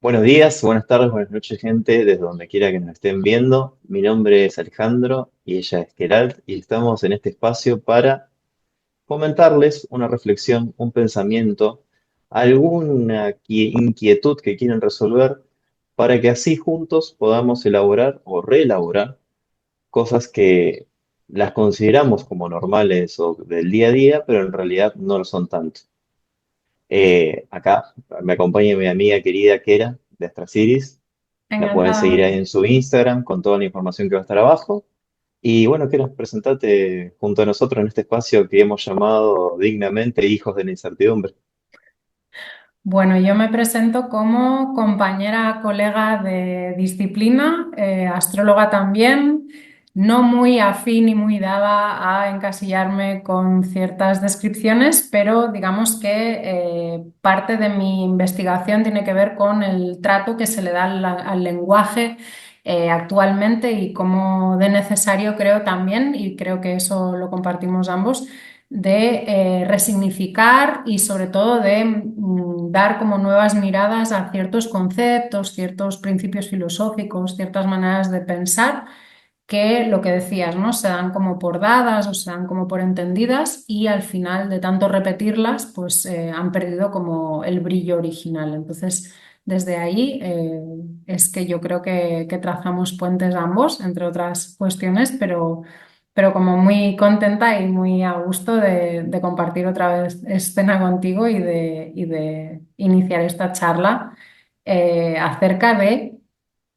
Buenos días, buenas tardes, buenas noches, gente, desde donde quiera que nos estén viendo. Mi nombre es Alejandro y ella es Gerald y estamos en este espacio para comentarles una reflexión, un pensamiento, alguna inquietud que quieren resolver para que así juntos podamos elaborar o reelaborar cosas que las consideramos como normales o del día a día, pero en realidad no lo son tanto. Acá me acompaña mi amiga querida Kera de Astraciris. La pueden seguir Encantada. ahí en su Instagram con toda la información que va a estar abajo. Y bueno, Kera, presentate junto a nosotros en este espacio que hemos llamado dignamente Hijos de la Incertidumbre. Bueno, yo me presento como compañera, colega de disciplina, astróloga también, no muy afín y muy dada a encasillarme con ciertas descripciones, pero digamos que parte de mi investigación tiene que ver con el trato que se le da al lenguaje actualmente y cómo de necesario creo también, y creo que eso lo compartimos ambos de resignificar y sobre todo de dar como nuevas miradas a ciertos conceptos, ciertos principios filosóficos, ciertas maneras de pensar que lo que decías, ¿no? Se dan como por dadas o se dan como por entendidas y al final de tanto repetirlas, pues han perdido como el brillo original. Entonces, desde ahí es que yo creo que trazamos puentes ambos, entre otras cuestiones, pero como muy contenta y muy a gusto de compartir otra vez escena contigo y de iniciar esta charla acerca de...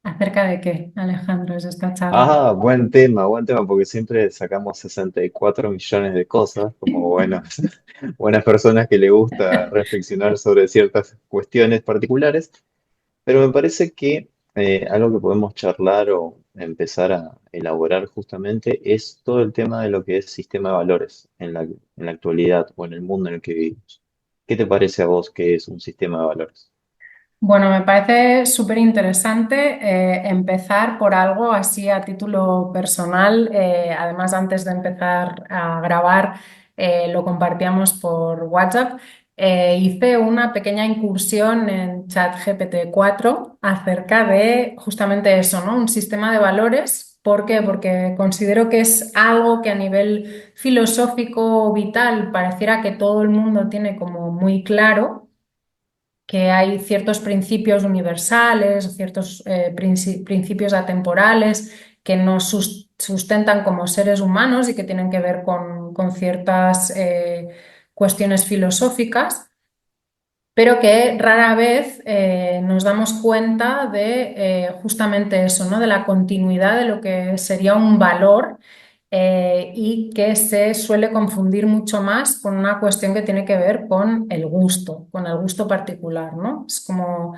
¿Acerca de qué, Alejandro, es esta charla? Ah, buen tema, porque siempre sacamos 64 millones de cosas, como buenas, buenas personas que le gusta reflexionar sobre ciertas cuestiones particulares, pero me parece que algo que podemos charlar o empezar a elaborar justamente es todo el tema de lo que es sistema de valores en la actualidad o en el mundo en el que vivimos. ¿Qué te parece a vos que es un sistema de valores? Bueno, me parece súper interesante empezar por algo así a título personal. Además, antes de empezar a grabar, lo compartíamos por WhatsApp. Hice una pequeña incursión en ChatGPT 4 acerca de justamente eso, ¿no? Un sistema de valores. ¿Por qué? Porque considero que es algo que a nivel filosófico vital pareciera que todo el mundo tiene como muy claro, que hay ciertos principios universales, ciertos principios atemporales que nos sustentan como seres humanos y que tienen que ver con ciertas cuestiones filosóficas, pero que rara vez nos damos cuenta de justamente eso, ¿no? De la continuidad de lo que sería un valor y que se suele confundir mucho más con una cuestión que tiene que ver con el gusto particular, ¿no? Es como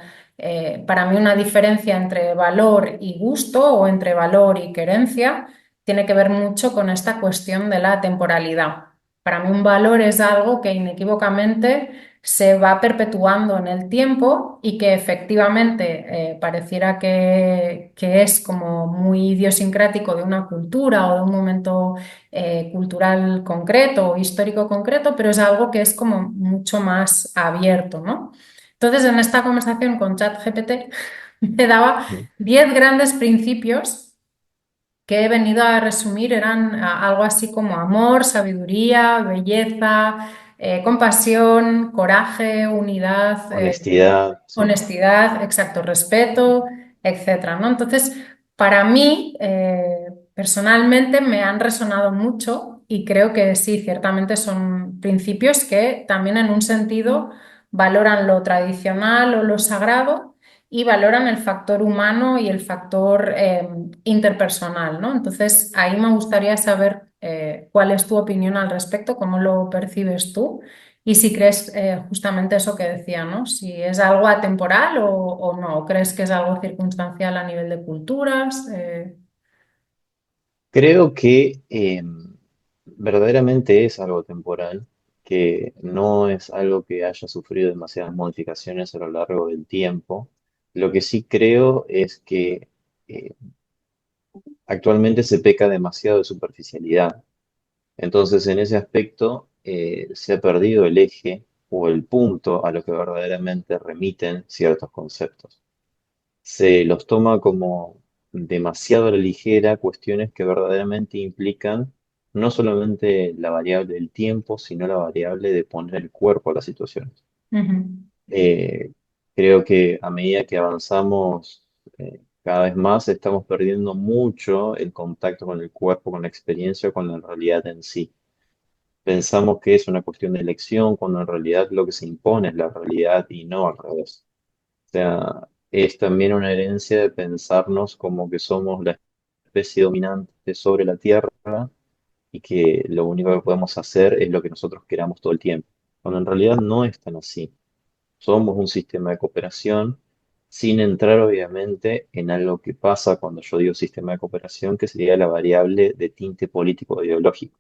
para mí una diferencia entre valor y gusto o entre valor y querencia tiene que ver mucho con esta cuestión de la temporalidad. Para mí un valor es algo que inequívocamente se va perpetuando en el tiempo y que efectivamente pareciera que es como muy idiosincrático de una cultura o de un momento cultural concreto o histórico concreto, pero es algo que es como mucho más abierto, ¿no? Entonces, en esta conversación con ChatGPT me daba Ujú. 10 grandes principios que he venido a resumir. Eran algo así como amor, sabiduría, belleza, compasión, coraje, unidad, Honestidad, sí. honestidad, exacto, respeto, etcétera, ¿no? Entonces, para mí, personalmente, me han resonado mucho y creo que sí, ciertamente son principios que también en un sentido valoran lo tradicional o lo sagrado y valoran el factor humano y el factor interpersonal, ¿no? Entonces, ahí me gustaría saber cuál es tu opinión al respecto, cómo lo percibes tú. Y si crees justamente eso que decía, ¿no? Si es algo atemporal o no, o crees que es algo circunstancial a nivel de culturas. Creo que verdaderamente es algo temporal, que no es algo que haya sufrido demasiadas modificaciones a lo largo del tiempo. Lo que sí creo es que eh, actualmente se peca demasiado de superficialidad. Entonces, en ese aspecto, se ha perdido el eje o el punto a lo que verdaderamente remiten ciertos conceptos. Se los toma como demasiado a la ligera cuestiones que verdaderamente implican no solamente la variable del tiempo, sino la variable de poner el cuerpo a las situaciones. Ujú, Eh, Creo que a medida que avanzamos cada vez más, estamos perdiendo mucho el contacto con el cuerpo, con la experiencia, con la realidad en sí. Pensamos que es una cuestión de elección, cuando en realidad lo que se impone es la realidad y no al revés. O sea, es también una herencia de pensarnos como que somos la especie dominante sobre la Tierra y que lo único que podemos hacer es lo que nosotros queramos todo el tiempo, cuando en realidad no es tan así. Somos un sistema de cooperación sin entrar obviamente en algo que pasa cuando yo digo sistema de cooperación, que sería la variable de tinte político o ideológico,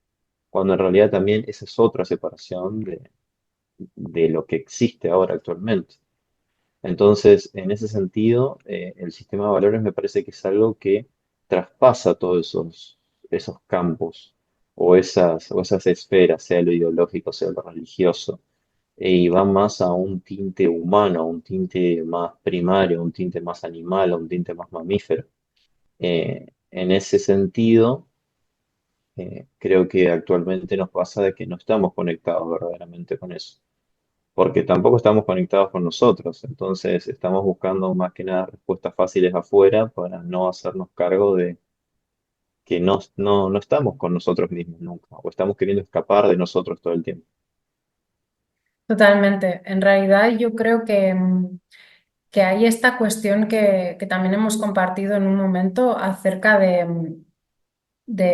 cuando en realidad también esa es otra separación de lo que existe ahora actualmente. Entonces, en ese sentido, el sistema de valores me parece que es algo que traspasa todos esos campos o esas esferas, sea lo ideológico, sea lo religioso, y va más a un tinte humano, a un tinte más primario, a un tinte más animal, a un tinte más mamífero. En ese sentido, creo que actualmente nos pasa de que no estamos conectados verdaderamente con eso. porque tampoco estamos conectados con nosotros, entonces estamos buscando más que nada respuestas fáciles afuera para no hacernos cargo de que no estamos con nosotros mismos nunca, o estamos queriendo escapar de nosotros todo el tiempo. Totalmente. En realidad yo creo que hay esta cuestión que también hemos compartido en un momento acerca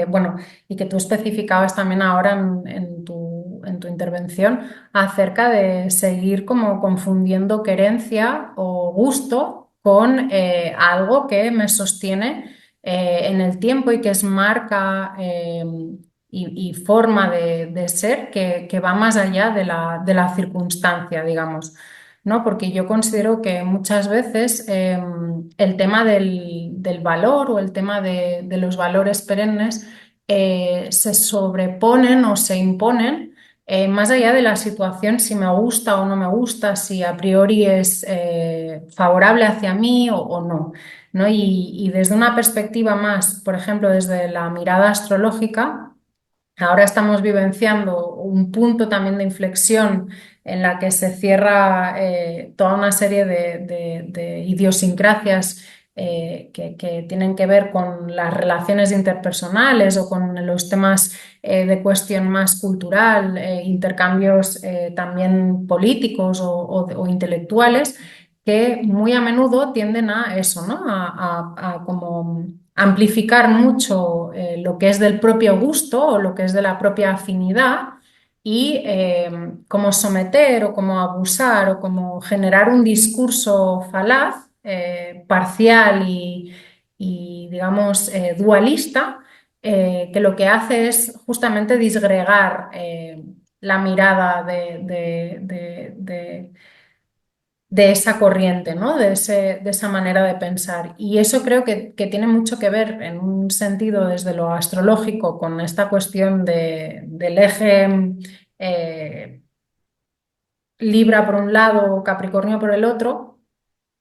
bueno, y que tú especificabas también ahora en tu intervención, acerca de seguir como confundiendo querencia o gusto con algo que me sostiene en el tiempo y que es marca y forma de ser que va más allá de la circunstancia, digamos. ¿No? Porque yo considero que muchas veces el tema del valor o el tema de los valores perennes se sobreponen o se imponen más allá de la situación, si me gusta o no me gusta, si a priori es favorable hacia mí o no. ¿No? Y desde una perspectiva más, por ejemplo, desde la mirada astrológica, ahora estamos vivenciando un punto también de inflexión en la que se cierra toda una serie de idiosincrasias que tienen que ver con las relaciones interpersonales o con los temas de cuestión más cultural, intercambios también políticos o intelectuales, que muy a menudo tienden a eso, ¿no? A como amplificar mucho lo que es del propio gusto o lo que es de la propia afinidad y como someter o como abusar o como generar un discurso falaz, parcial y, digamos, dualista, que lo que hace es justamente disgregar la mirada de esa corriente, ¿no? De esa manera de pensar. Y eso creo que tiene mucho que ver en un sentido desde lo astrológico con esta cuestión del eje eh, Libra por un lado, Capricornio por el otro,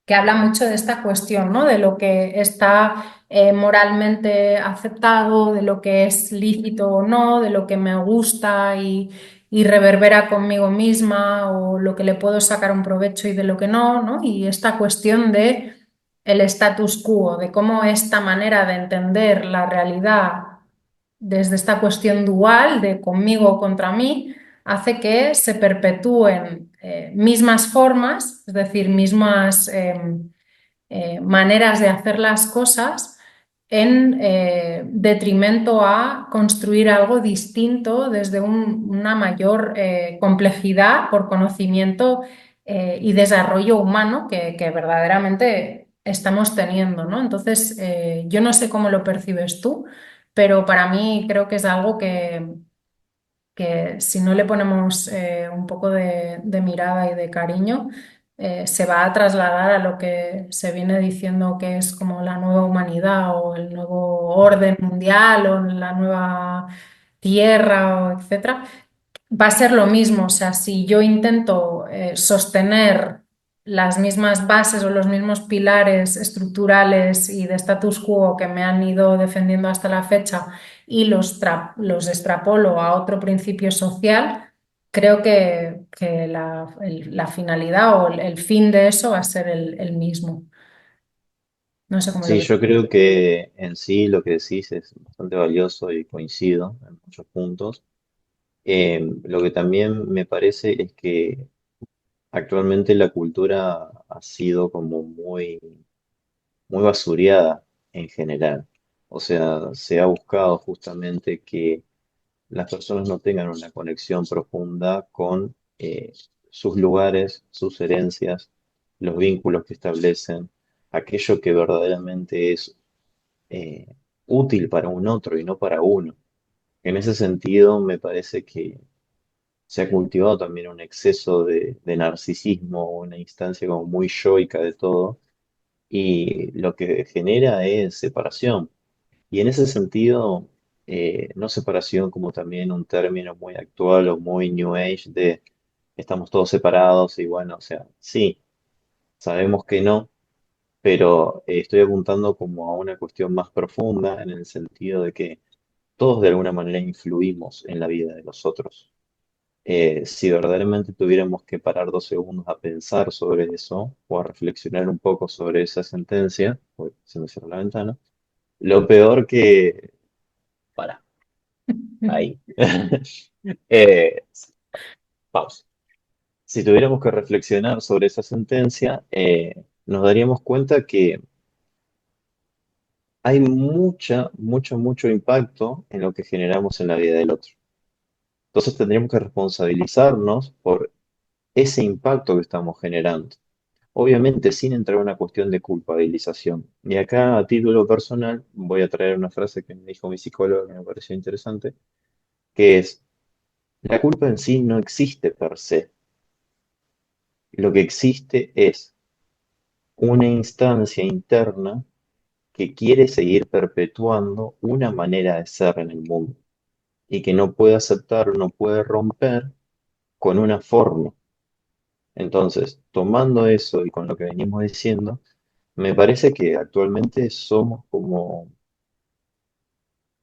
que habla mucho de esta cuestión, ¿no? De lo que está moralmente aceptado, de lo que es lícito o no, de lo que me gusta y reverbera conmigo misma o lo que le puedo sacar un provecho y de lo que no, ¿no? Y esta cuestión de el status quo, de cómo esta manera de entender la realidad desde esta cuestión dual de conmigo o contra mí, hace que se perpetúen mismas formas, es decir, mismas maneras de hacer las cosas en detrimento a construir algo distinto desde una mayor complejidad por conocimiento y desarrollo humano que verdaderamente estamos teniendo, ¿no? Entonces, yo no sé cómo lo percibes tú, pero para mí creo que es algo que si no le ponemos un poco de mirada y de cariño, se va a trasladar a lo que se viene diciendo que es como la nueva humanidad o el nuevo orden mundial o la nueva tierra, o etcétera. Va a ser lo mismo, o sea, si yo intento sostener las mismas bases o los mismos pilares estructurales y de status quo que me han ido defendiendo hasta la fecha y los extrapolo a otro principio social, creo que la finalidad o el fin de eso va a ser el mismo. No sé cómo lo Sí, ves. yo creo que en sí lo que decís es bastante valioso y coincido en muchos puntos. Lo que también me parece es que actualmente la cultura ha sido como muy basureada en general. O sea, se ha buscado justamente que las personas no tengan una conexión profunda con sus lugares, sus herencias, los vínculos que establecen, aquello que verdaderamente es eh, útil para un otro y no para uno. En ese sentido, me parece que se ha cultivado también un exceso de narcisismo, una instancia como muy yoica de todo, y lo que genera es separación. Y en ese sentido, no separación como también un término muy actual o muy New Age de estamos todos separados y bueno, o sea, sí, sabemos que no, pero estoy apuntando como a una cuestión más profunda en el sentido de que todos de alguna manera influimos en la vida de los otros. Si verdaderamente tuviéramos que parar 2 segundos a pensar sobre eso o a reflexionar un poco sobre esa sentencia, uy, se me cierra la ventana, lo peor que... Para, ahí. Eh, Pausa. Si tuviéramos que reflexionar sobre esa sentencia, nos daríamos cuenta que hay mucho impacto en lo que generamos en la vida del otro. Entonces tendríamos que responsabilizarnos por ese impacto que estamos generando. Obviamente sin entrar en una cuestión de culpabilización. Y acá a título personal voy a traer una frase que me dijo mi psicólogo que me pareció interesante, que es, la culpa en sí no existe per se. Lo que existe es una instancia interna que quiere seguir perpetuando una manera de ser en el mundo y que no puede aceptar o no puede romper con una forma. Entonces, tomando eso y con lo que venimos diciendo, me parece que actualmente somos como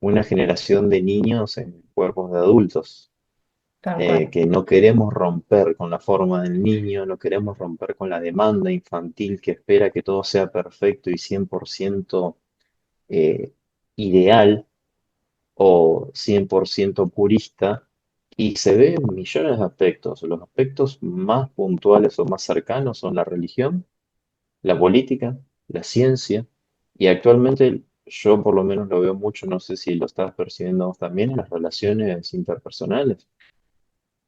una generación de niños en cuerpos de adultos, Tal cual. que no queremos romper con la forma del niño, no queremos romper con la demanda infantil que espera que todo sea perfecto y 100% eh, ideal o 100% purista, y se ve en millones de aspectos. Los aspectos más puntuales o más cercanos son la religión, la política, la ciencia, y actualmente yo por lo menos lo veo mucho, no sé si lo estás percibiendo vos también, en las relaciones interpersonales.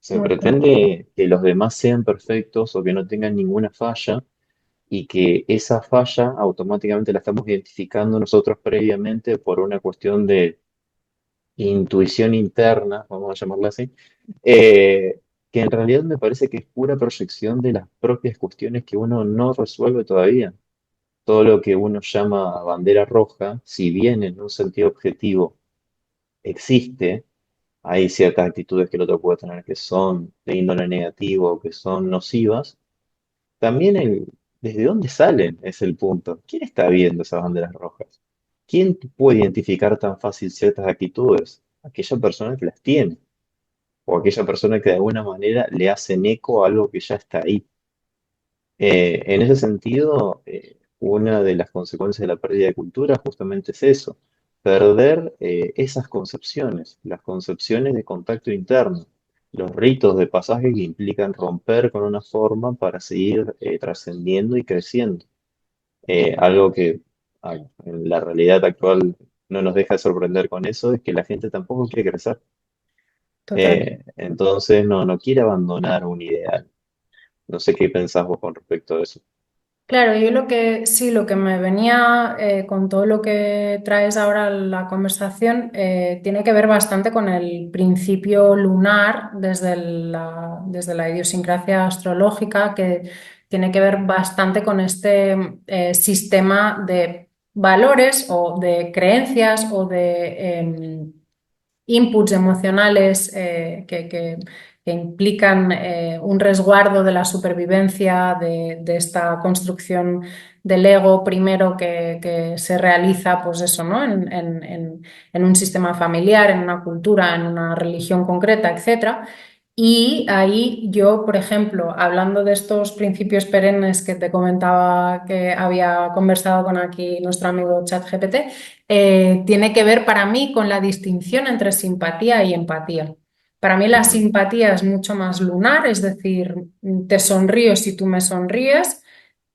Se Muy fuerte. pretende que los demás sean perfectos o que no tengan ninguna falla y que esa falla automáticamente la estamos identificando nosotros previamente por una cuestión de intuición interna, vamos a llamarla así, eh, que en realidad me parece que es pura proyección de las propias cuestiones que uno no resuelve todavía. Todo lo que uno llama bandera roja, si bien en un sentido objetivo existe, hay ciertas actitudes que el otro puede tener que son de índole negativo, que son nocivas, también desde dónde salen es el punto. ¿Quién está viendo esas banderas rojas? ¿Quién puede identificar tan fácil ciertas actitudes? Aquella persona que las tiene o aquella persona que de alguna manera le hacen eco a algo que ya está ahí. En ese sentido, una de las consecuencias de la pérdida de cultura justamente es eso, perder esas concepciones, las concepciones de contacto interno, los ritos de pasaje que implican romper con una forma para seguir trascendiendo y creciendo. Algo que en la realidad actual no nos deja de sorprender con eso es que la gente tampoco quiere crecer. Total. Entonces no quiere abandonar un ideal. No sé qué pensás vos con respecto a eso. Claro, yo lo que sí, lo que me venía con todo lo que traes ahora a la conversación tiene que ver bastante con el principio lunar desde la idiosincrasia astrológica, que tiene que ver bastante con este sistema de valores o de creencias o de inputs emocionales que implican un resguardo de la supervivencia de esta construcción del ego primero que se realiza, pues eso, ¿no? En un sistema familiar, en una cultura, en una religión concreta, etcétera. Y ahí yo, por ejemplo, hablando de estos principios perennes que te comentaba que había conversado con aquí nuestro amigo ChatGPT, tiene que ver para mí con la distinción entre simpatía y empatía. Para mí la Ujú. simpatía es mucho más lunar, es decir, te sonrío si tú me sonríes,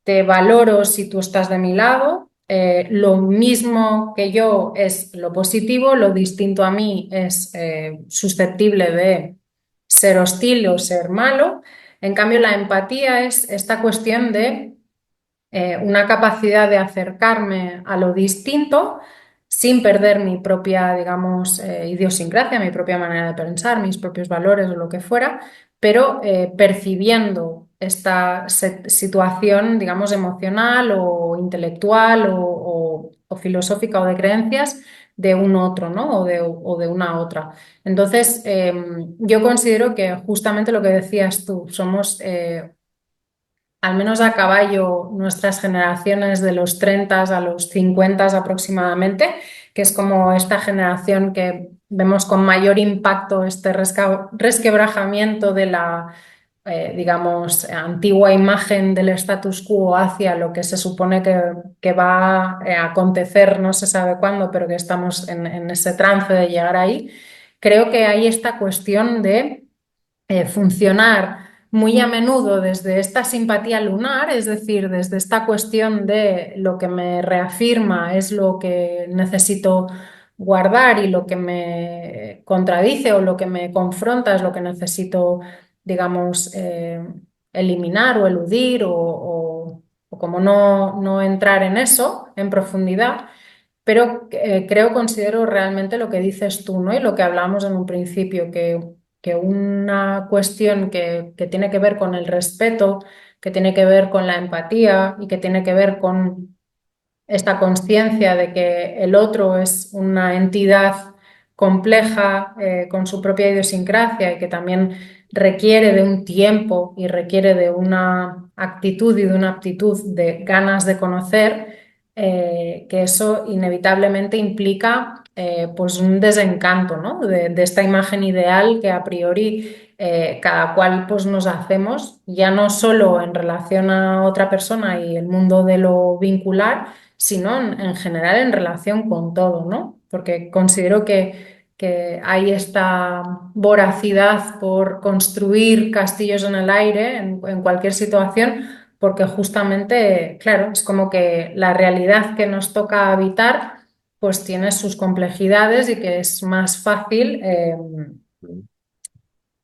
te valoro si tú estás de mi lado. Lo mismo que yo es lo positivo, lo distinto a mí es susceptible de ser hostil o ser malo. En cambio, la empatía es esta cuestión de una capacidad de acercarme a lo distinto sin perder mi propia, digamos, idiosincrasia, mi propia manera de pensar, mis propios valores o lo que fuera, pero percibiendo esta situación, digamos, emocional o intelectual o filosófica o de creencias de un otro, ¿no? O de una otra. Entonces, yo considero que justamente lo que decías tú, somos al menos a caballo nuestras generaciones de los 30 a los 50 aproximadamente, que es como esta generación que vemos con mayor impacto este resquebrajamiento de la, digamos, antigua imagen del status quo hacia lo que se supone que va a acontecer, no se sabe cuándo, pero que estamos en ese trance de llegar ahí. Creo que hay esta cuestión de funcionar muy a menudo desde esta simpatía lunar, es decir, desde esta cuestión de lo que me reafirma es lo que necesito guardar y lo que me contradice o lo que me confronta es lo que necesito, digamos, eliminar o eludir o como no entrar en eso en profundidad. Pero creo, considero realmente lo que dices tú, ¿no? Y lo que hablamos en un principio, que una cuestión que tiene que ver con el respeto, que tiene que ver con la empatía y que tiene que ver con esta conciencia de que el otro es una entidad compleja, con su propia idiosincrasia y que también requiere de un tiempo y requiere de una actitud y de una aptitud de ganas de conocer, que eso inevitablemente implica pues un desencanto, ¿no? de esta imagen ideal que a priori cada cual pues, nos hacemos, ya no solo en relación a otra persona y el mundo de lo vincular, sino en general en relación con todo, ¿no? Porque considero que hay esta voracidad por construir castillos en el aire en cualquier situación, porque justamente, claro, es como que la realidad que nos toca habitar pues tiene sus complejidades y que es más fácil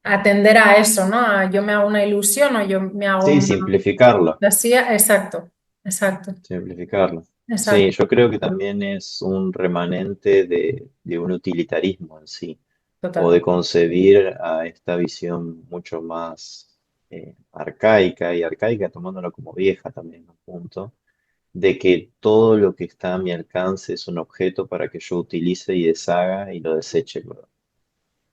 atender a eso, ¿no? Yo me hago una ilusión o yo me hago Sí, una simplificarlo. fantasía. Exacto, exacto, Simplificarlo. Sí, exacto, yo creo que también es un remanente de un utilitarismo en sí, o total. de concebir a esta visión mucho más arcaica, y arcaica tomándolo como vieja también, un punto, de que todo lo que está a mi alcance es un objeto para que yo utilice y deshaga y lo deseche luego.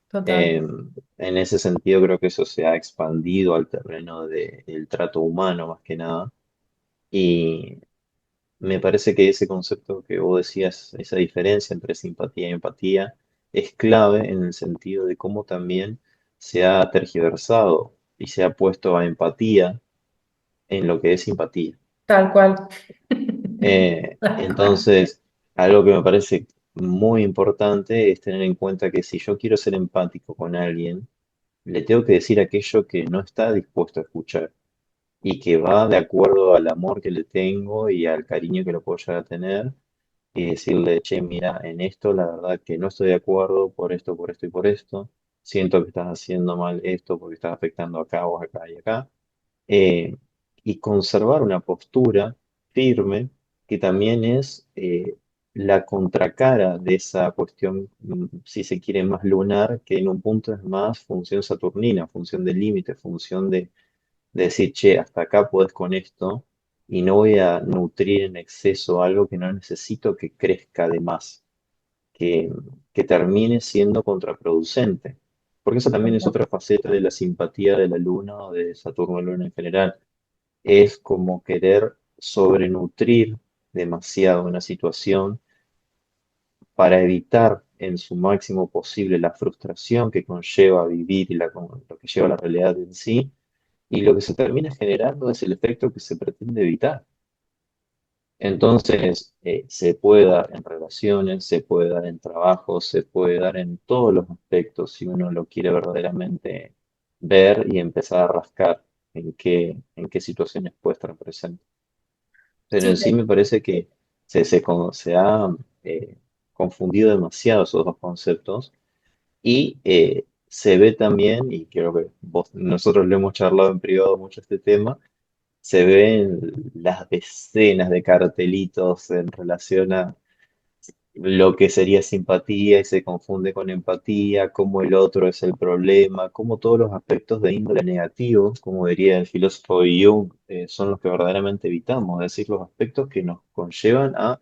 Total, En ese sentido creo que eso se ha expandido al terreno del trato humano más que nada. Y me parece que ese concepto que vos decías, esa diferencia entre simpatía y empatía, es clave en el sentido de cómo también se ha tergiversado y se ha puesto a empatía en lo que es simpatía. tal cual. Tal cual. Entonces, algo que me parece muy importante es tener en cuenta que si yo quiero ser empático con alguien, le tengo que decir aquello que no está dispuesto a escuchar y que va de acuerdo al amor que le tengo y al cariño que lo puedo llegar a tener y decirle, che, mira, en esto la verdad que no estoy de acuerdo por esto y por esto. Siento que estás haciendo mal esto porque estás afectando acá o acá y acá. Eh, y conservar una postura firme que también es la contracara de esa cuestión, si se quiere, más lunar, que en un punto es más función saturnina, función de límite, función de decir, che, hasta acá podés con esto y no voy a nutrir en exceso algo que no necesito que crezca de más, que, que termine siendo contraproducente. Porque eso también es otra faceta de la simpatía de la Luna o de Saturno-Luna en general. Es como querer sobrenutrir demasiado una situación para evitar en su máximo posible la frustración que conlleva vivir y lo que lleva a la realidad en sí. Y lo que se termina generando es el efecto que se pretende evitar. Entonces, se puede dar en relaciones, se puede dar en trabajo, se puede dar en todos los aspectos si uno lo quiere verdaderamente ver y empezar a rascar en qué situaciones puede estar presente. Pero Sí, en sí me parece que se ha confundido demasiado esos dos conceptos y se ve también, y creo que nosotros lo hemos charlado en privado mucho este tema, se ven las decenas de cartelitos en relación a lo que sería simpatía y se confunde con empatía, cómo el otro es el problema, cómo todos los aspectos de índole negativo, como diría el filósofo Jung, son los que verdaderamente evitamos, es decir, los aspectos que nos conllevan a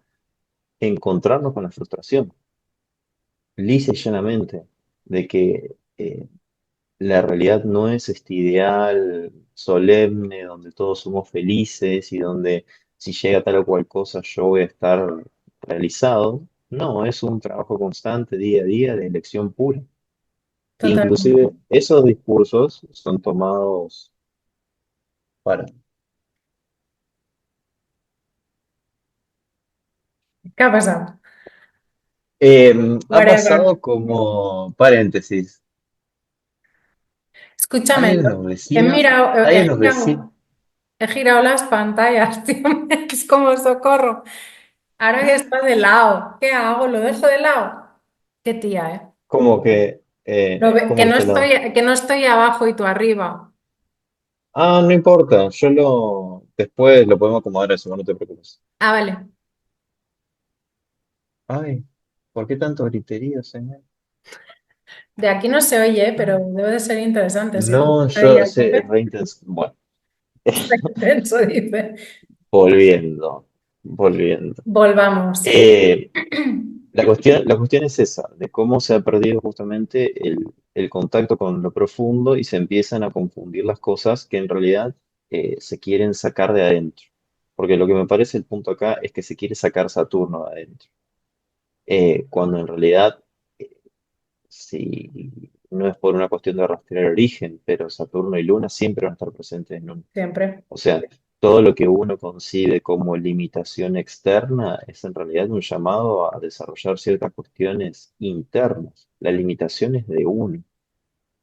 encontrarnos con la frustración, lisa y llanamente, de que la realidad no es este ideal solemne donde todos somos felices y donde si llega tal o cual cosa yo voy a estar realizado. No, es un trabajo constante día a día de elección pura. Totalmente. Inclusive esos discursos son tomados para... ¿Qué ha pasado? Ha Whatever. pasado como paréntesis. Escúchame, Hay unos he vecinos, mirado, hay unos vecinos, he girado las pantallas, tío, es como socorro. Ahora que está de lado, ¿qué hago? ¿Lo dejo de lado? Qué tía, ¿eh? como que, Que como no este lado. estoy abajo y tú arriba. Ah, no importa, después lo podemos acomodar eso, no te preocupes. Ah, vale. Ay, ¿por qué tanto griterío, señor? De aquí no se oye, pero debe de ser interesante. Si tú No, estás ahí yo a sé, es tope, re intenso. Bueno, está intenso, dice. volviendo, volviendo. Volvamos. Eh, la cuestión es esa, de cómo se ha perdido justamente el contacto con lo profundo y se empiezan a confundir las cosas que en realidad se quieren sacar de adentro. Porque lo que me parece el punto acá es que se quiere sacar Saturno de adentro. Cuando en realidad, si no es por una cuestión de rastrear el origen, pero Saturno y Luna siempre van a estar presentes en uno. Siempre. O sea, todo lo que uno concibe como limitación externa es en realidad un llamado a desarrollar ciertas cuestiones internas. La limitación es de uno.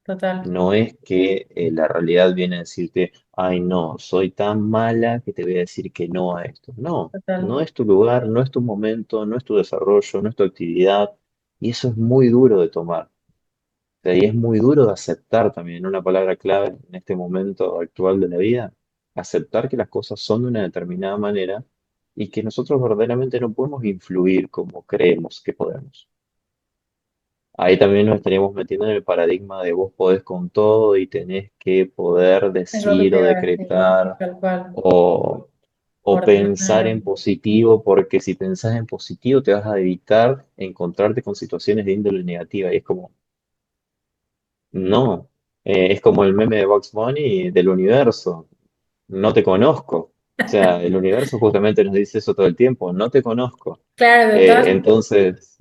Total. No es que la realidad viene a decirte, ay no, soy tan mala que te voy a decir que no a esto. No, no Total. es tu lugar, no es tu momento, no es tu desarrollo, no es tu actividad. Y eso es muy duro de tomar. O sea, y es muy duro de aceptar también, una palabra clave en este momento actual de la vida, aceptar que las cosas son de una determinada manera y que nosotros verdaderamente no podemos influir como creemos que podemos. Ahí también nos estaríamos metiendo en el paradigma de vos podés con todo y tenés que poder Es lo que decir te o iba a decir. decretar Tal cual. o, o pensar Ordenar. en positivo, porque si pensás en positivo te vas a evitar encontrarte con situaciones de índole negativa. Y es como, no, es como el meme de Bugs Bunny del universo. No te conozco. O sea, el universo justamente nos dice eso todo el tiempo, no te conozco. Claro, de todas. Entonces,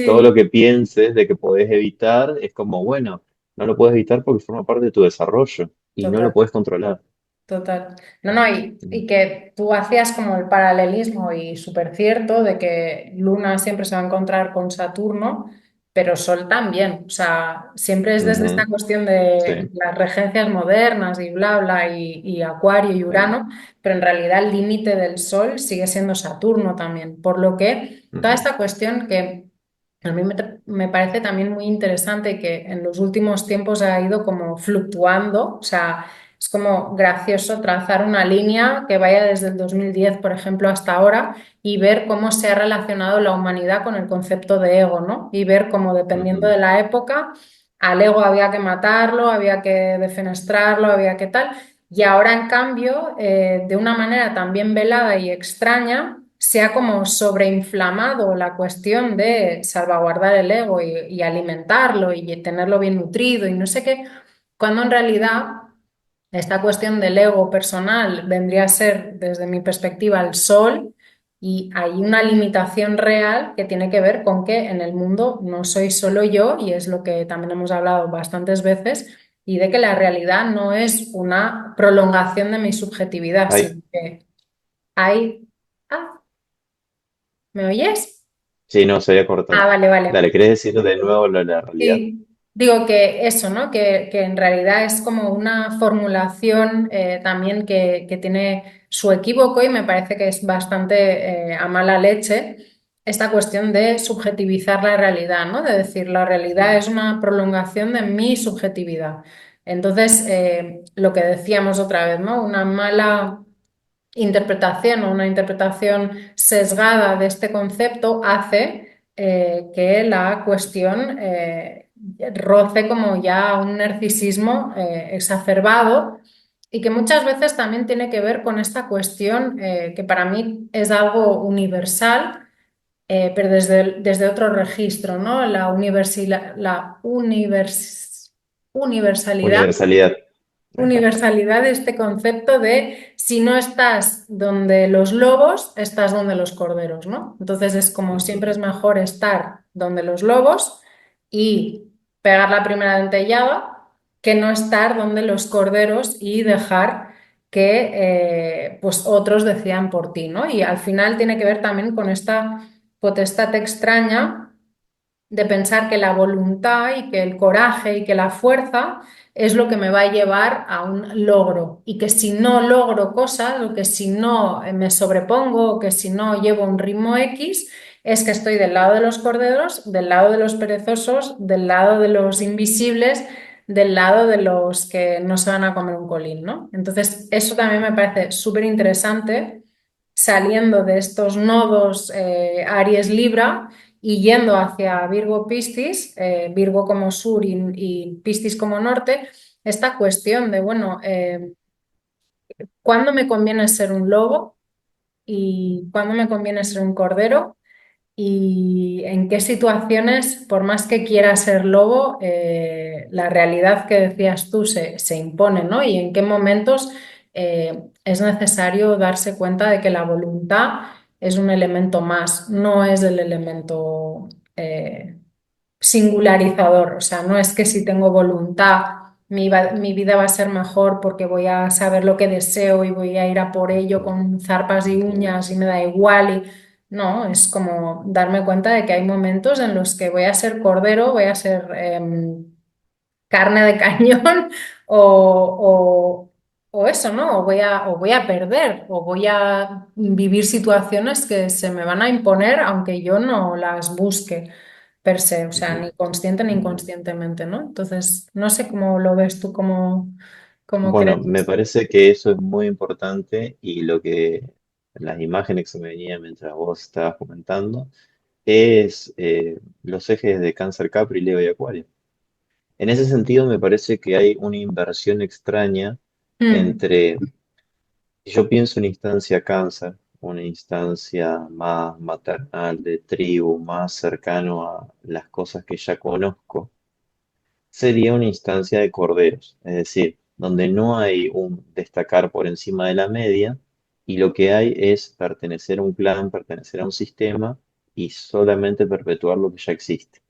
todo lo Sí, que pienses de que podés evitar es como, bueno, no lo puedes evitar porque forma parte de tu desarrollo y no lo total. puedes controlar. Total. No, no, y que tú hacías como el paralelismo y súper cierto de que Luna siempre se va a encontrar con Saturno, pero Sol también. O sea, siempre es desde esta Ujú, cuestión sí, de las regencias modernas y bla, bla, y Acuario y sí, Urano, pero en realidad el límite del Sol sigue siendo Saturno también. Por lo que toda ujú, esta cuestión que a mí me parece también muy interesante y que en los últimos tiempos ha ido como fluctuando, o sea, es como gracioso trazar una línea que vaya desde el 2010, por ejemplo, hasta ahora y ver cómo se ha relacionado la humanidad con el concepto de ego, ¿no? Y ver cómo dependiendo ujú, de la época, al ego había que matarlo, había que defenestrarlo, había que tal. Y ahora, en cambio, de una manera también velada y extraña, se ha como sobreinflamado la cuestión de salvaguardar el ego y alimentarlo y tenerlo bien nutrido y no sé qué, cuando en realidad esta cuestión del ego personal vendría a ser, desde mi perspectiva, el sol, y hay una limitación real que tiene que ver con que en el mundo no soy solo yo, y es lo que también hemos hablado bastantes veces, y de que la realidad no es una prolongación de mi subjetividad, ay, sino que hay... Ah, ¿me oyes? sí, no, se había Ah, cortado. vale, vale. Dale, ¿querés decir de nuevo lo de la realidad? Sí, digo que eso, ¿no? Que en realidad es como una formulación también que tiene su equívoco y me parece que es bastante a mala leche esta cuestión de subjetivizar la realidad, ¿no? De decir, la realidad Mm, es una prolongación de mi subjetividad. Entonces, lo que decíamos otra vez, ¿no? Una mala interpretación o una interpretación sesgada de este concepto hace que la cuestión roce como ya un narcisismo exacerbado y que muchas veces también tiene que ver con esta cuestión que para mí es algo universal, pero desde otro registro, ¿no? La universalidad universalidad. universalidad de este concepto de si no estás donde los lobos, estás donde los corderos, ¿no? Entonces es como Ujú. siempre es mejor estar donde los lobos y pegar la primera dentellada que no estar donde los corderos y dejar que pues otros decidan por ti, ¿no? Y al final tiene que ver también con esta potestad extraña de pensar que la voluntad y que el coraje y que la fuerza es lo que me va a llevar a un logro y que si no logro cosas o que si no me sobrepongo o que si no llevo un ritmo X, es que estoy del lado de los corderos, del lado de los perezosos, del lado de los invisibles, del lado de los que no se van a comer un colín, ¿no? Entonces, eso también me parece súper interesante saliendo de estos nodos Aries Libra y yendo hacia Virgo Piscis, Virgo como sur y Piscis como norte, esta cuestión de, bueno, ¿cuándo me conviene ser un lobo y cuándo me conviene ser un cordero? Y en qué situaciones, por más que quiera ser lobo, la realidad que decías tú se impone, ¿no? Y en qué momentos es necesario darse cuenta de que la voluntad es un elemento más, no es el elemento singularizador. O sea, no es que si tengo voluntad mi vida va a ser mejor porque voy a saber lo que deseo y voy a ir a por ello Claro, con zarpas y entiendo. uñas y me da igual. No, es como darme cuenta de que hay momentos en los que voy a ser cordero, voy a ser carne de cañón o eso, ¿no? O voy a perder o voy a vivir situaciones que se me van a imponer aunque yo no las busque per se, o sea, Ujú. ni consciente ni inconscientemente, ¿no? Entonces, no sé cómo lo ves tú, cómo Bueno, crees. me parece que eso es muy importante y lo que las imágenes que se me venían mientras vos estabas comentando es los ejes de Cáncer, Capri, Leo y Acuario. En ese sentido, me parece que hay una inversión extraña Mm, entre, yo pienso en instancia Cáncer, una instancia más maternal, de tribu, más cercano a las cosas que ya conozco, sería una instancia de corderos, es decir, donde no hay un destacar por encima de la media y lo que hay es pertenecer a un clan, pertenecer a un sistema y solamente perpetuar lo que ya existe.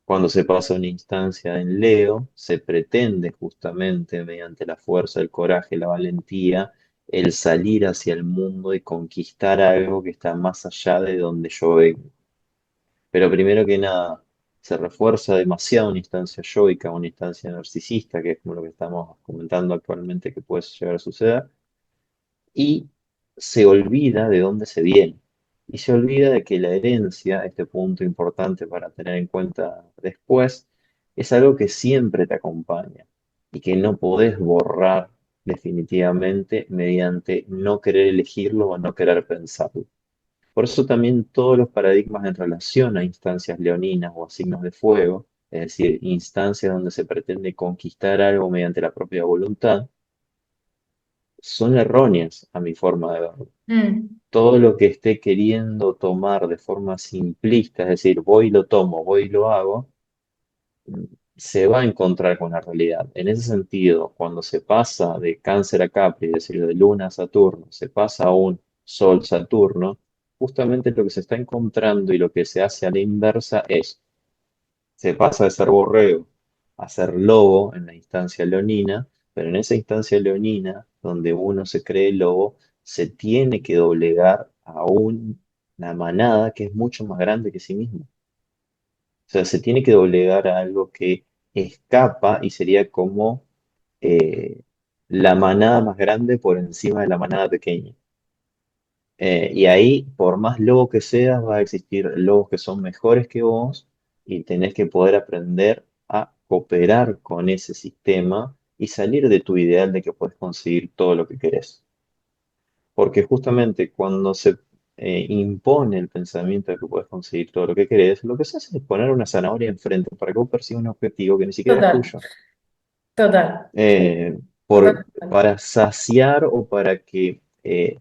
Cuando se pasa a una instancia en Leo, se pretende justamente mediante la fuerza, el coraje, la valentía, el salir hacia el mundo y conquistar algo que está más allá de donde yo vengo. Pero primero que nada, se refuerza demasiado una instancia yoica, una instancia narcisista, que es como lo que estamos comentando actualmente que puede llegar a suceder, y se olvida de dónde se viene. Y se olvida de que la herencia, este punto importante para tener en cuenta después, es algo que siempre te acompaña y que no podés borrar definitivamente mediante no querer elegirlo o no querer pensarlo. Por eso también todos los paradigmas en relación a instancias leoninas o a signos de fuego, es decir, instancias donde se pretende conquistar algo mediante la propia voluntad, son erróneas a mi forma de verlo. mm, Todo lo que esté queriendo tomar de forma simplista, es decir, voy y lo tomo, voy y lo hago, se va a encontrar con la realidad. En ese sentido, cuando se pasa de Cáncer a Capri, es decir, de Luna a Saturno, se pasa a un Sol-Saturno, justamente lo que se está encontrando y lo que se hace a la inversa es, se pasa de ser borrego a ser lobo en la instancia leonina, pero en esa instancia leonina, donde uno se cree lobo, se tiene que doblegar a una manada que es mucho más grande que sí mismo. O sea, se tiene que doblegar a algo que escapa y sería como eh, la manada más grande por encima de la manada pequeña. Y ahí, por más lobo que seas, va a existir lobos que son mejores que vos y tenés que poder aprender a cooperar con ese sistema y salir de tu ideal de que puedes conseguir todo lo que querés. Porque justamente cuando se impone el pensamiento de que puedes conseguir todo lo que querés, lo que se hace es poner una zanahoria enfrente para que vos persigas un objetivo que ni siquiera es total, tuyo. total, Eh, total. para saciar o para que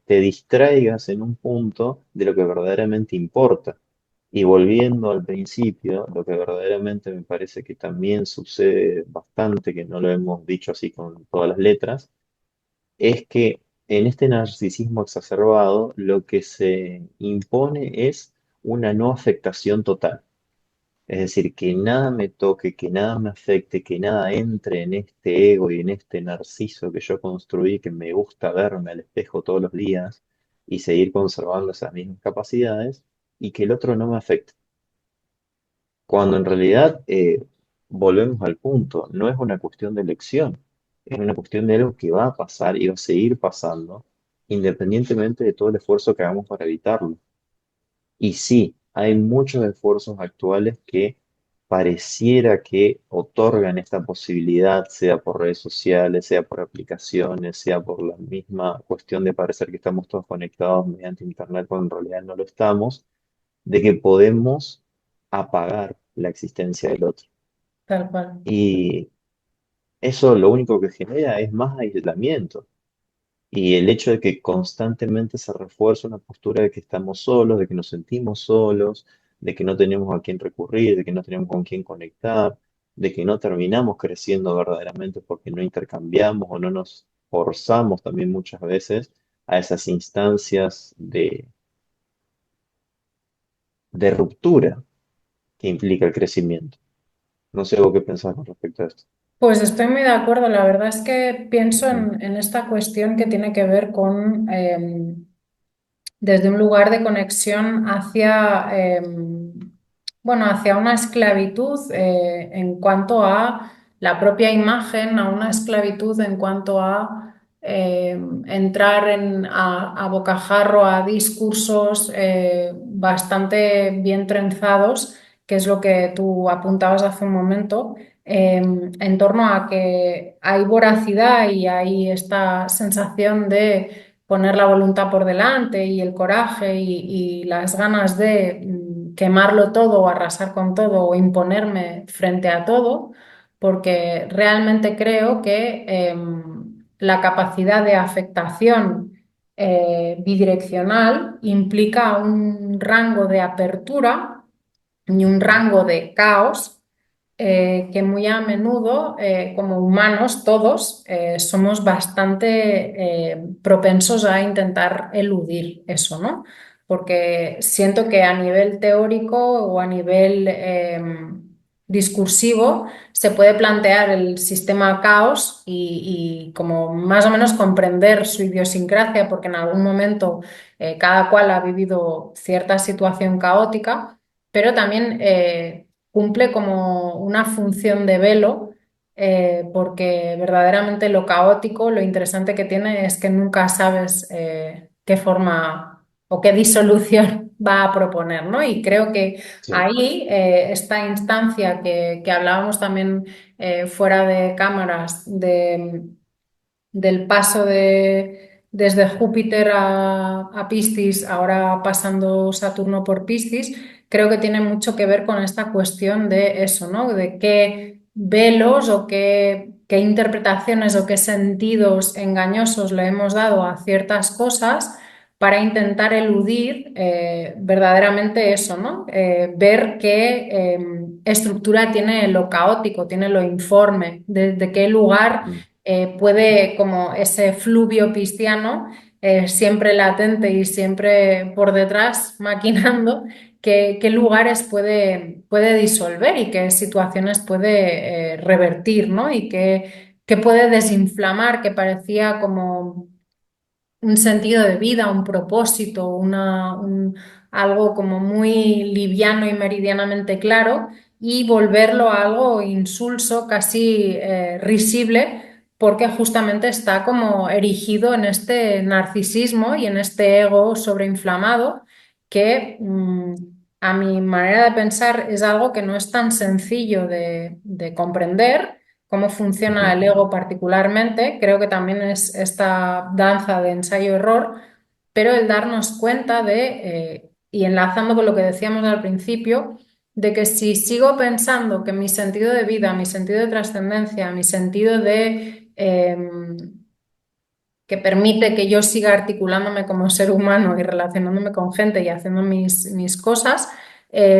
te distraigas en un punto de lo que verdaderamente importa. Y volviendo al principio, lo que verdaderamente me parece que también sucede bastante, que no lo hemos dicho así con todas las letras, es que en este narcisismo exacerbado lo que se impone es una no afectación total. Es decir, que nada me toque, que nada me afecte, que nada entre en este ego y en este narciso que yo construí, que me gusta verme al espejo todos los días y seguir conservando esas mismas capacidades, y que el otro no me afecte. Cuando en realidad volvemos al punto, no es una cuestión de elección, es una cuestión de algo que va a pasar y va a seguir pasando, independientemente de todo el esfuerzo que hagamos para evitarlo. Y sí, hay muchos esfuerzos actuales que pareciera que otorgan esta posibilidad, sea por redes sociales, sea por aplicaciones, sea por la misma cuestión de parecer que estamos todos conectados mediante Internet, cuando en realidad no lo estamos, de que podemos apagar la existencia del otro. tal cual. Y eso lo único que genera es más aislamiento. Y el hecho de que constantemente se refuerza una postura de que estamos solos, de que nos sentimos solos, de que no tenemos a quién recurrir, de que no tenemos con quién conectar, de que no terminamos creciendo verdaderamente porque no intercambiamos o no nos forzamos también muchas veces a esas instancias de ruptura que implica el crecimiento. No sé vos qué pensás con respecto a esto. Pues estoy muy de acuerdo. La verdad es que pienso Ujú, en esta cuestión que tiene que ver con desde un lugar de conexión hacia, bueno, hacia una esclavitud en cuanto a la propia imagen, a una esclavitud en cuanto a entrar a bocajarro a discursos bastante bien trenzados, que es lo que tú apuntabas hace un momento, en torno a que hay voracidad y hay esta sensación de poner la voluntad por delante y el coraje y las ganas de quemarlo todo o arrasar con todo o imponerme frente a todo, porque realmente creo que la capacidad de afectación bidireccional implica un rango de apertura y un ujú, rango de caos que muy a menudo, como humanos todos, somos bastante propensos a intentar eludir eso, ¿no? Porque siento que a nivel teórico o a nivel discursivo se puede plantear el sistema caos y como más o menos comprender su idiosincrasia, porque en algún momento cada cual ha vivido cierta situación caótica, pero también cumple como una función de velo, porque verdaderamente lo caótico, lo interesante que tiene es que nunca sabes qué forma o qué disolución va a proponer, ¿no? Y creo que sí, ahí esta instancia que hablábamos también fuera de cámaras del paso desde Júpiter a Piscis, ahora pasando Saturno por Piscis, creo que tiene mucho que ver con esta cuestión de eso, ¿no? De qué velos o qué interpretaciones o qué sentidos engañosos le hemos dado a ciertas cosas para intentar eludir verdaderamente eso, ¿no? Ver qué estructura tiene lo caótico, tiene lo informe, de qué lugar ujú, puede, como ese fluvio pisciano, siempre latente y siempre por detrás maquinando, qué lugares puede disolver y qué situaciones puede revertir, ¿no? Y qué puede desinflamar, que parecía como un sentido de vida, un propósito, algo como muy liviano y meridianamente claro, y volverlo a algo insulso, casi risible, porque justamente está como erigido en este narcisismo y en este ego sobreinflamado que a mi manera de pensar es algo que no es tan sencillo de comprender cómo funciona ujú, el ego particularmente. Creo que también es esta danza de ensayo-error, pero el darnos cuenta y enlazando con lo que decíamos al principio, de que si sigo pensando que mi sentido de vida, mi sentido de trascendencia, mi sentido que permite que yo siga articulándome como ser humano y relacionándome con gente y haciendo mis cosas,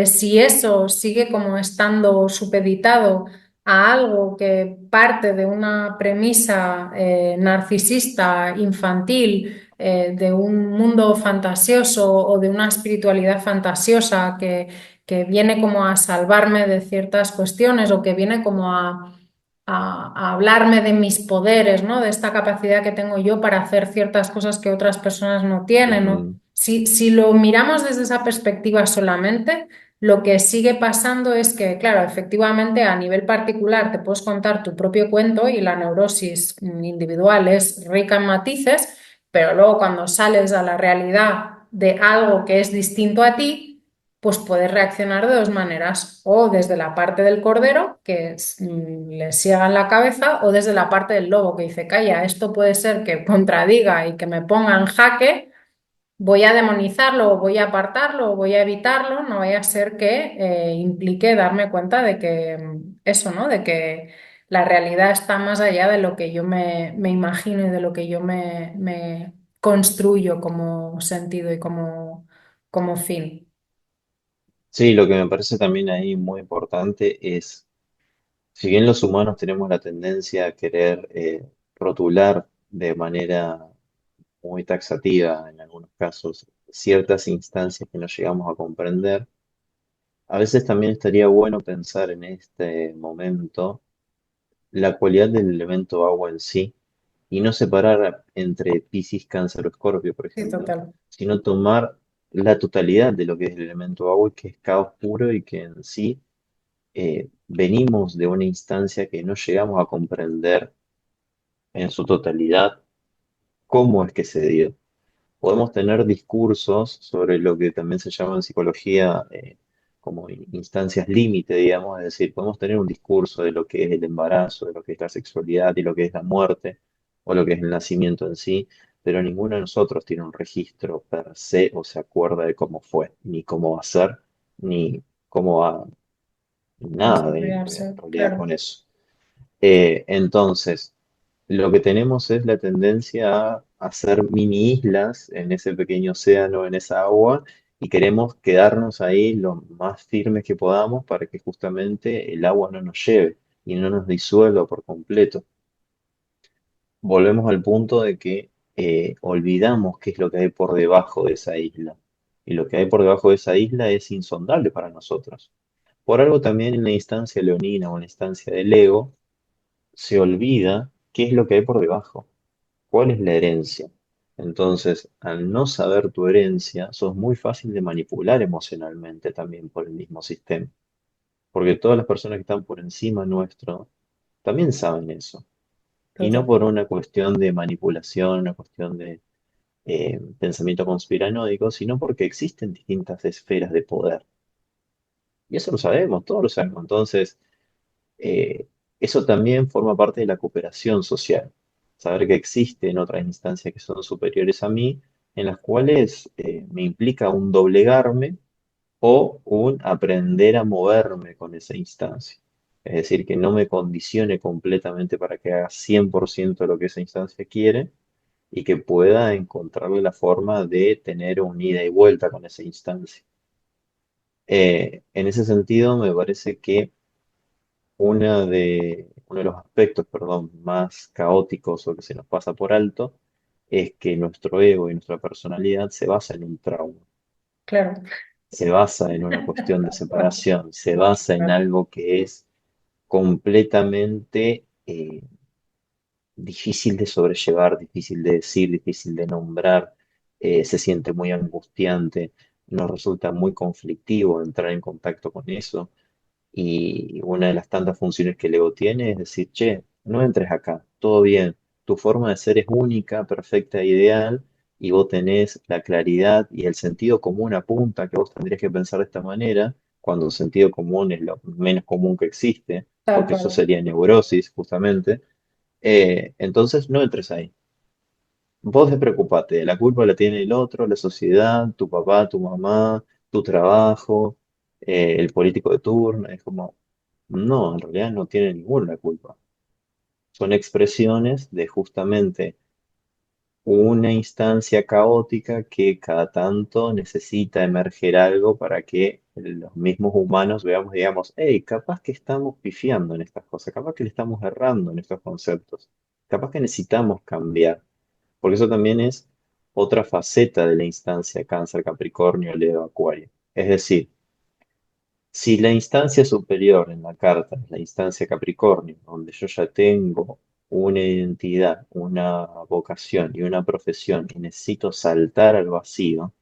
Si eso sigue como estando supeditado a algo que parte de una premisa narcisista, infantil, de un mundo fantasioso o de una espiritualidad fantasiosa que viene como a salvarme de ciertas cuestiones o que viene como a hablarme de mis poderes, ¿no? De esta capacidad que tengo yo para hacer ciertas cosas que otras personas no tienen, ¿no? Ujú. Si lo miramos desde esa perspectiva solamente, lo que sigue pasando es que, claro, efectivamente a nivel particular te puedes contar tu propio cuento y la neurosis individual es rica en matices, pero luego cuando sales a la realidad de algo que es distinto a ti, pues puedes reaccionar de dos maneras, o desde la parte del cordero, le siega en la cabeza, o desde la parte del lobo, que dice, calla, esto puede ser que contradiga y que me ponga en jaque, voy a demonizarlo, o voy a apartarlo, o voy a evitarlo, no vaya a ser que implique darme cuenta de que eso, ¿no? De que la realidad está más allá de lo que yo me imagino y de lo que yo me construyo como sentido y como fin. Sí, lo que me parece también ahí muy importante es, si bien los humanos tenemos la tendencia a querer rotular de manera muy taxativa en algunos casos ciertas instancias que no llegamos a comprender, a veces también estaría bueno pensar en este momento la cualidad del elemento agua en sí y no separar entre Piscis, Cáncer o Escorpio, por Sí, ejemplo, total. sino tomar la totalidad de lo que es el elemento agua, que es caos puro y que en sí venimos de una instancia que no llegamos a comprender en su totalidad cómo es que se dio. Podemos tener discursos sobre lo que también se llama en psicología como instancias límite, digamos, es decir, podemos tener un discurso de lo que es el embarazo, de lo que es la sexualidad y lo que es la muerte o lo que es el nacimiento en sí, pero ninguno de nosotros tiene un registro per se o se acuerda de cómo fue, ni cómo va a ser, ni cómo va, nada en Desarrollarse, realidad claro. con eso. Entonces, lo que tenemos es la tendencia a hacer mini islas en ese pequeño océano, en esa agua, y queremos quedarnos ahí lo más firmes que podamos para que justamente el agua no nos lleve y no nos disuelva por completo. Volvemos al punto de que olvidamos qué es lo que hay por debajo de esa isla. Y lo que hay por debajo de esa isla es insondable para nosotros. Por algo también en la instancia leonina o en la instancia del ego, se olvida qué es lo que hay por debajo, cuál es la herencia. Entonces, al no saber tu herencia, sos muy fácil de manipular emocionalmente también por el mismo sistema, porque todas las personas que están por encima nuestro también saben eso, y no Total. por una cuestión de manipulación, una cuestión de pensamiento conspiranoico, sino porque existen distintas esferas de poder. Y eso lo sabemos, todos lo sabemos. Entonces, Eh, eso también forma parte de la cooperación social. Saber que existen otras instancias que son superiores a mí, en las cuales me implica un doblegarme o un aprender a moverme con esa instancia. Es decir, que no me condicione completamente para que haga 100% lo que esa instancia quiere y que pueda encontrarle la forma de tener un ida y vuelta con esa instancia. En ese sentido, me parece que uno de los aspectos, perdón, más caóticos o que se nos pasa por alto es que nuestro ego y nuestra personalidad se basa en un trauma, Claro. se basa en una cuestión de separación, se basa en algo que es completamente difícil de sobrellevar, difícil de decir, difícil de nombrar, se siente muy angustiante, nos resulta muy conflictivo entrar en contacto con eso. Y una de las tantas funciones que el ego tiene es decir, che, no entres acá, todo bien, tu forma de ser es única, perfecta e ideal, y vos tenés la claridad y el sentido común apunta que vos tendrías que pensar de esta manera, cuando el sentido común es lo menos común que existe, Tal porque eso cual. sería neurosis, justamente. Entonces no entres ahí. Vos despreocupate, la culpa la tiene el otro, la sociedad, tu papá, tu mamá, tu trabajo, el político de turno. Es como, no, en realidad no tiene ninguna culpa. Son expresiones de justamente una instancia caótica que cada tanto necesita emerger algo para que los mismos humanos veamos, digamos, hey, capaz que estamos pifiando en estas cosas, capaz que le estamos errando en estos conceptos, capaz que necesitamos cambiar, porque eso también es otra faceta de la instancia Cáncer, Capricornio, Leo, Acuario. Es decir, si la instancia superior en la carta es la instancia Capricornio, donde yo ya tengo una identidad, una vocación y una profesión y necesito saltar al vacío,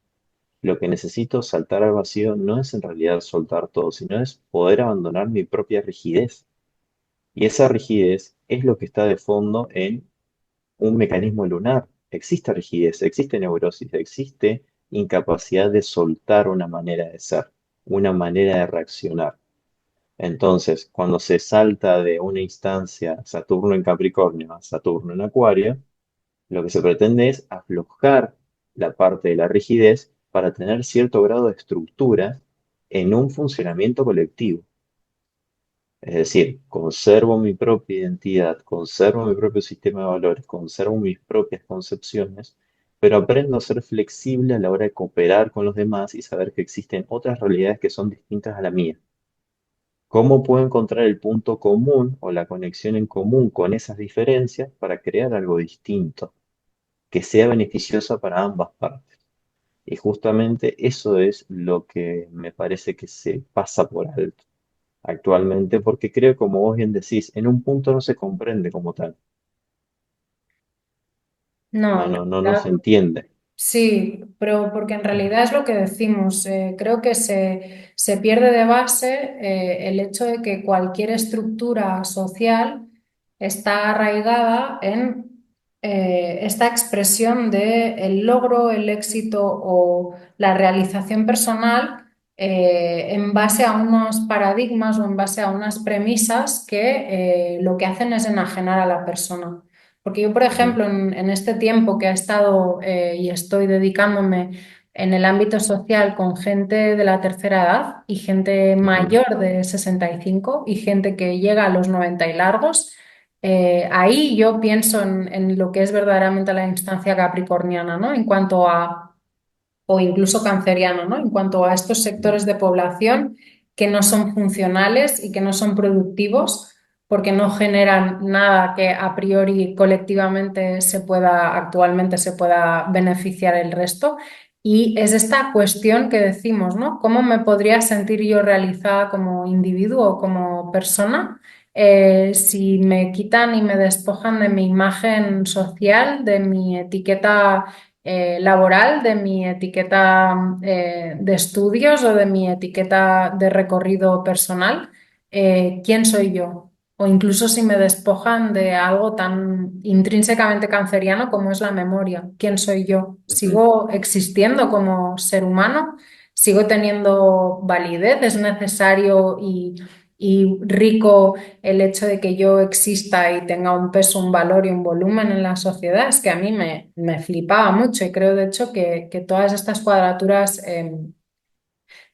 lo que necesito saltar al vacío no es en realidad soltar todo, sino es poder abandonar mi propia rigidez. Y esa rigidez es lo que está de fondo en un mecanismo lunar. Existe rigidez, existe neurosis, existe incapacidad de soltar una manera de ser, una manera de reaccionar. Entonces, cuando se salta de una instancia Saturno en Capricornio a Saturno en Acuario, lo que se pretende es aflojar la parte de la rigidez para tener cierto grado de estructura en un funcionamiento colectivo. Es decir, conservo mi propia identidad, conservo mi propio sistema de valores, conservo mis propias concepciones, pero aprendo a ser flexible a la hora de cooperar con los demás y saber que existen otras realidades que son distintas a la mía. ¿Cómo puedo encontrar el punto común o la conexión en común con esas diferencias para crear algo distinto, que sea beneficioso para ambas partes? Y justamente eso es lo que me parece que se pasa por alto actualmente, porque creo, como vos bien decís, en un punto no se comprende como tal, No, no, en no se realidad entiende. sí, pero porque en realidad es lo que decimos. Creo que se pierde de base el hecho de que cualquier estructura social está arraigada en esta expresión de el logro, el éxito o la realización personal en base a unos paradigmas o en base a unas premisas que lo que hacen es enajenar a la persona. Porque yo, por Ujú, ejemplo, en este tiempo que he estado y estoy dedicándome en el ámbito social con gente de la tercera edad y gente ujú, mayor de 65 y gente que llega a los 90 y largos, ahí yo pienso en lo que es verdaderamente la instancia capricorniana, ¿no? En cuanto a o incluso canceriano, ¿no? En cuanto a estos ujú, sectores de población que no son funcionales y que no son productivos porque no generan nada que a priori colectivamente actualmente se pueda beneficiar el resto. Y es esta cuestión que decimos, ¿no? ¿Cómo me podría sentir yo realizada como individuo o como persona si me quitan y me despojan de mi imagen social, de mi etiqueta laboral, de mi etiqueta de estudios o de mi etiqueta de recorrido personal? ¿Quién soy yo? O incluso si me despojan de algo tan intrínsecamente canceriano como es la memoria. ¿Quién soy yo? ujú, ¿Sigo existiendo como ser humano? ¿Sigo teniendo validez? ¿Es necesario y rico el hecho de que yo exista y tenga un peso, un valor y un volumen en la sociedad? Es que a mí me flipaba mucho y creo de hecho que todas estas cuadraturas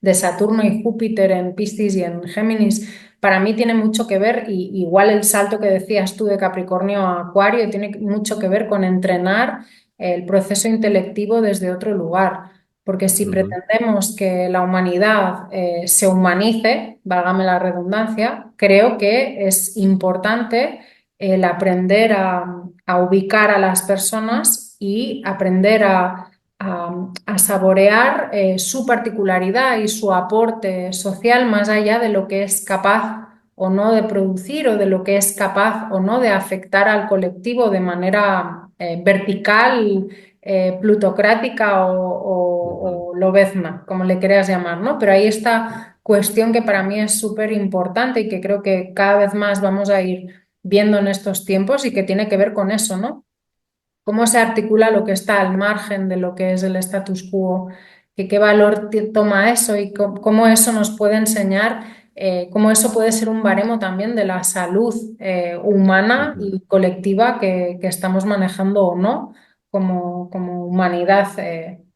de Saturno y Júpiter en Piscis y en Géminis, para mí tiene mucho que ver, y igual el salto que decías tú de Capricornio a Acuario tiene mucho que ver con entrenar el proceso intelectivo desde otro lugar. Porque si ujú, pretendemos que la humanidad se humanice, válgame la redundancia, creo que es importante el aprender a ubicar a las personas y aprender a saborear su particularidad y su aporte social más allá de lo que es capaz o no de producir o de lo que es capaz o no de afectar al colectivo de manera vertical, plutocrática ujú. o lobezna, como le quieras llamar, ¿no? Pero hay esta cuestión que para mí es súper importante y que creo que cada vez más vamos a ir viendo en estos tiempos y que tiene que ver con eso, ¿no? Cómo se articula lo que está al margen de lo que es el status quo, que qué valor toma eso y cómo eso nos puede enseñar, cómo eso puede ser un baremo también de la salud humana Ujú, y colectiva que estamos manejando o no como humanidad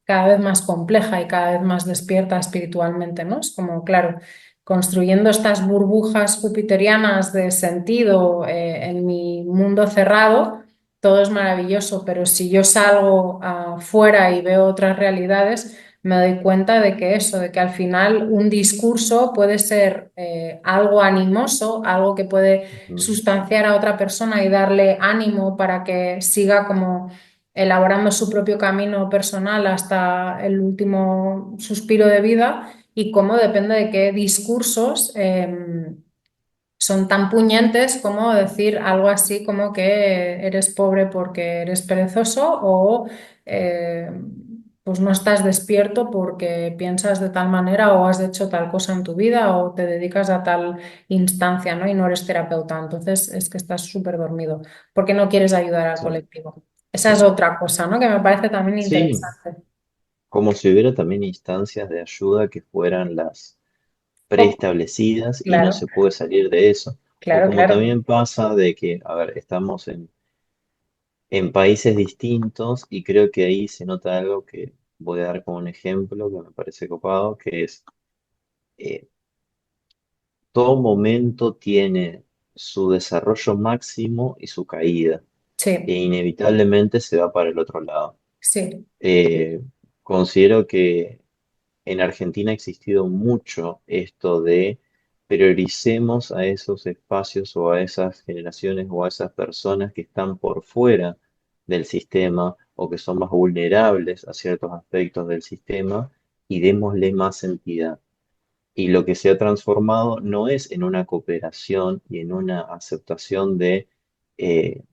cada vez más compleja y cada vez más despierta espiritualmente, ¿no? Es como, claro, construyendo estas burbujas jupiterianas de sentido en mi mundo cerrado todo es maravilloso, pero si yo salgo afuera y veo otras realidades, me doy cuenta de que eso, de que al final un discurso puede ser algo animoso, algo que puede Ujú. sustanciar a otra persona y darle ánimo para que siga como elaborando su propio camino personal hasta el último suspiro de vida y cómo depende de qué discursos son tan puñentes como decir algo así como que eres pobre porque eres perezoso o eh, pues no estás despierto porque piensas de tal manera o has hecho tal cosa en tu vida o te dedicas a tal instancia, ¿no? Y no eres terapeuta. Entonces es que estás súper dormido porque no quieres ayudar al Sí, colectivo. Esa es sí. otra cosa, ¿no? Que me parece también Sí, interesante. como si hubiera también instancias de ayuda que fueran las Oh, preestablecidas y no claro, se puede salir de eso. O claro, como claro. también pasa de que, a ver, estamos en países distintos y creo que ahí se nota algo que voy a dar como un ejemplo que me parece copado, que es eh, todo momento tiene su desarrollo máximo y su caída, e Sí, inevitablemente se va para el otro lado. sí, Eh, Considero que en Argentina ha existido mucho esto de prioricemos a esos espacios o a esas generaciones o a esas personas que están por fuera del sistema o que son más vulnerables a ciertos aspectos del sistema y démosle más entidad. Y lo que se ha transformado no es en una cooperación y en una aceptación de eh,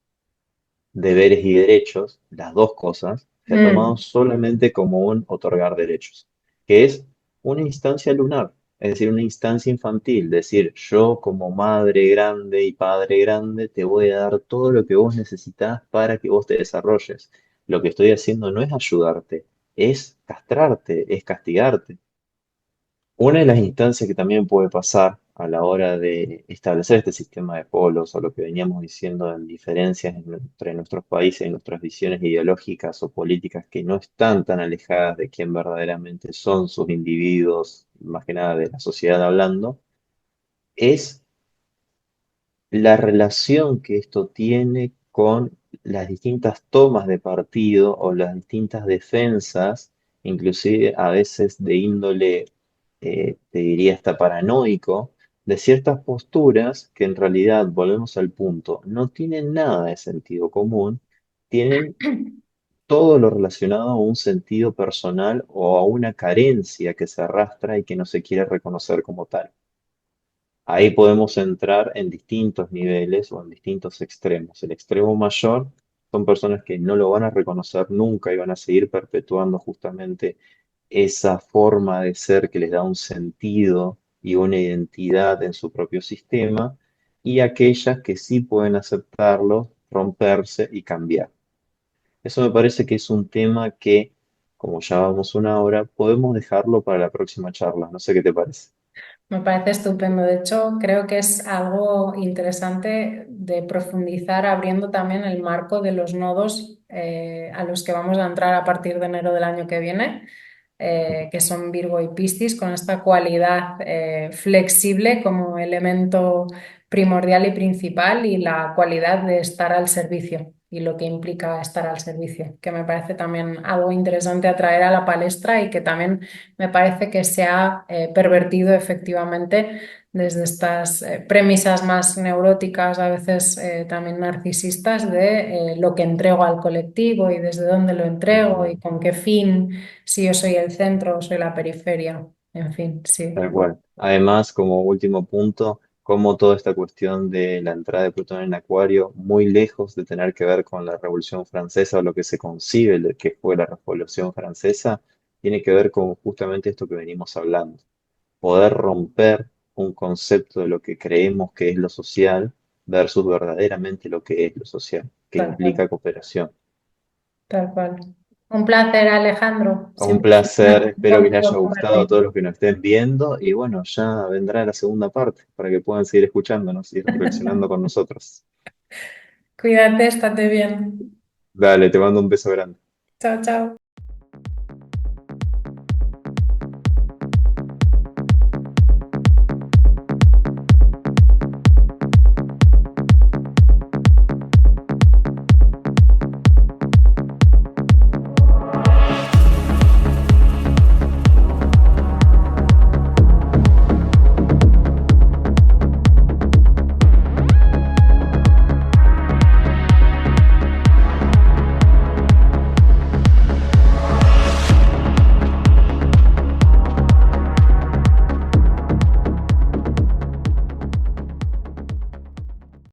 deberes y derechos, las dos cosas, se ha tomado Mm. solamente como un otorgar derechos, que es una instancia lunar, es decir, una instancia infantil, decir, yo como madre grande y padre grande te voy a dar todo lo que vos necesitas para que vos te desarrolles. Lo que estoy haciendo no es ayudarte, es castrarte, es castigarte. Una de las instancias que también puede pasar a la hora de establecer este sistema de polos o lo que veníamos diciendo en diferencias entre nuestros países y nuestras visiones ideológicas o políticas que no están tan alejadas de quién verdaderamente son sus individuos, más que nada de la sociedad hablando, es la relación que esto tiene con las distintas tomas de partido o las distintas defensas, inclusive a veces de índole, te diría hasta paranoico, de ciertas posturas que en realidad, volvemos al punto, no tienen nada de sentido común, tienen todo lo relacionado a un sentido personal o a una carencia que se arrastra y que no se quiere reconocer como tal. Ahí podemos entrar en distintos niveles o en distintos extremos. El extremo mayor son personas que no lo van a reconocer nunca y van a seguir perpetuando justamente esa forma de ser que les da un sentido y una identidad en su propio sistema, y aquellas que sí pueden aceptarlo, romperse y cambiar. Eso me parece que es un tema que, como ya vamos una hora, podemos dejarlo para la próxima charla. No sé qué te parece. Me parece estupendo. De hecho, creo que es algo interesante de profundizar abriendo también el marco de los nodos a los que vamos a entrar a partir de enero del año que viene, que son Virgo y Piscis, con esta cualidad flexible como elemento primordial y principal y la cualidad de estar al servicio y lo que implica estar al servicio, que me parece también algo interesante a traer a la palestra y que también me parece que se ha pervertido efectivamente desde estas premisas más neuróticas, a veces también narcisistas, de lo que entrego al colectivo y desde dónde lo entrego y Ujú. con qué fin, si yo soy el centro o soy la periferia. En fin, sí, Tal cual. Además, como último punto, como toda esta cuestión de la entrada de Plutón en Acuario, muy lejos de tener que ver con la Revolución Francesa o lo que se concibe de que fue la Revolución Francesa, tiene que ver con justamente esto que venimos hablando. Poder romper un concepto de lo que creemos que es lo social versus verdaderamente lo que es lo social, que tal cual, implica cooperación. tal cual. Un placer, Alejandro. Un Siempre es placer, espero que les haya contigo gustado a compartir. todos los que nos estén viendo y bueno, ya vendrá la segunda parte para que puedan seguir escuchándonos y reflexionando con nosotros. Cuídate, estate bien. Dale, te mando un beso grande. Chao, chao.